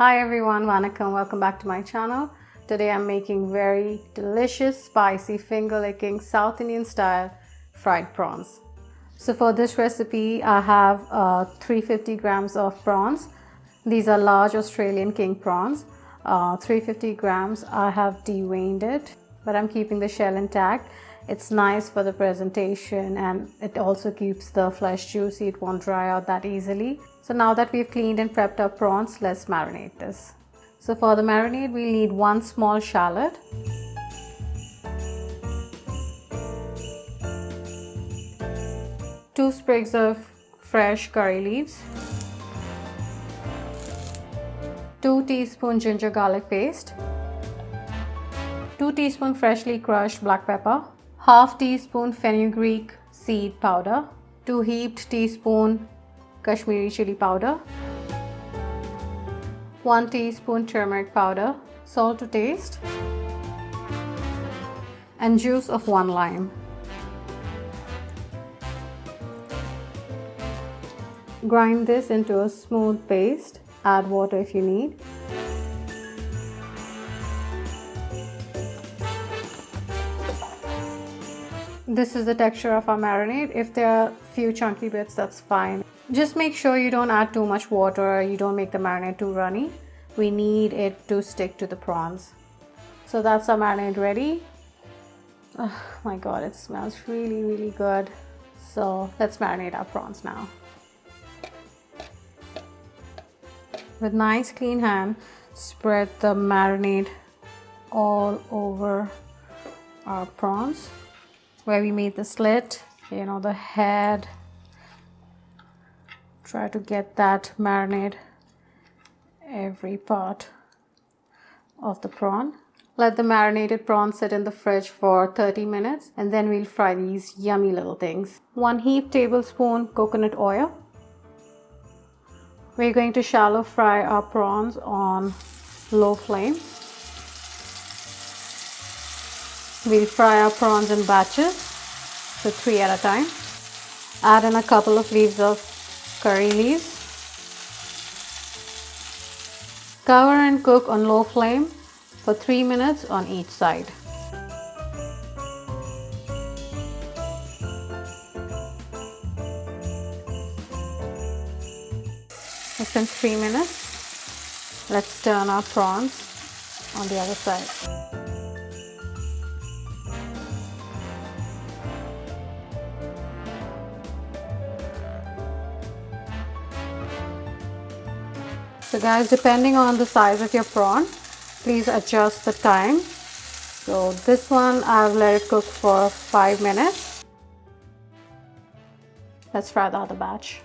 Hi everyone, Vanakkam, welcome back to my channel. Today I'm making very delicious, spicy, finger-licking South Indian style fried prawns. So for this recipe I have 350 grams of prawns. These are large Australian king prawns. 350 grams I have deveined it, but I'm keeping the shell intact. It's nice for the presentation and it also keeps the flesh juicy. It won't dry out that easily. So now that we've cleaned and prepped our prawns, let's marinate this. So for the marinade, we'll need 1 small shallot, 2 sprigs of fresh curry leaves, 2 teaspoon ginger garlic paste, 2 teaspoon freshly crushed black pepper, half teaspoon fenugreek seed powder, 2 heaped teaspoon Kashmiri chilli powder, 1 teaspoon turmeric powder, salt to taste, and juice of 1 lime. Grind this into a smooth paste. Add water if you need. This is the texture of our marinade. If there are few chunky bits, that's fine. Just make sure you don't add too much water, you don't make the marinade too runny. We need it to stick to the prawns. So that's our marinade ready. Oh my god, it smells really good. So let's marinate our prawns now. With nice clean hand, spread the marinade all over our prawns. Where we made the slit, the head. Try to get that marinade every part of the prawn. Let the marinated prawn sit in the fridge for 30 minutes and then we'll fry these yummy little things. 1 heaped tablespoon coconut oil. We're going to shallow fry our prawns on low flame. We'll fry our prawns in batches, so 3 at a time. Add in a couple of leaves of curry leaves. Cover and cook on low flame for 3 minutes on each side. Within 3 minutes, let's turn our prawns on the other side. So guys, depending on the size of your prawn, please adjust the time. So this one I've let it cook for 5 minutes. Let's fry the other batch.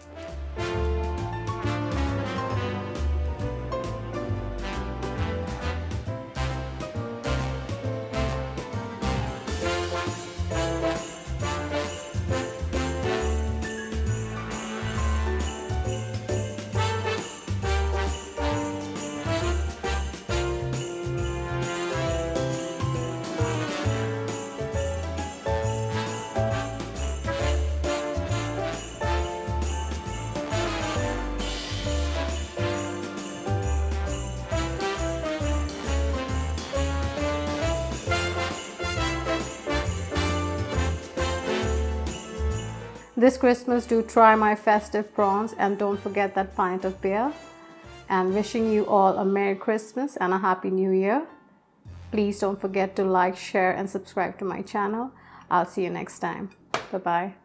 This Christmas, do try my festive prawns and don't forget that pint of beer. And wishing you all a Merry Christmas and a Happy New Year. Please don't forget to like, share and subscribe to my channel. I'll see you next time. Bye-bye.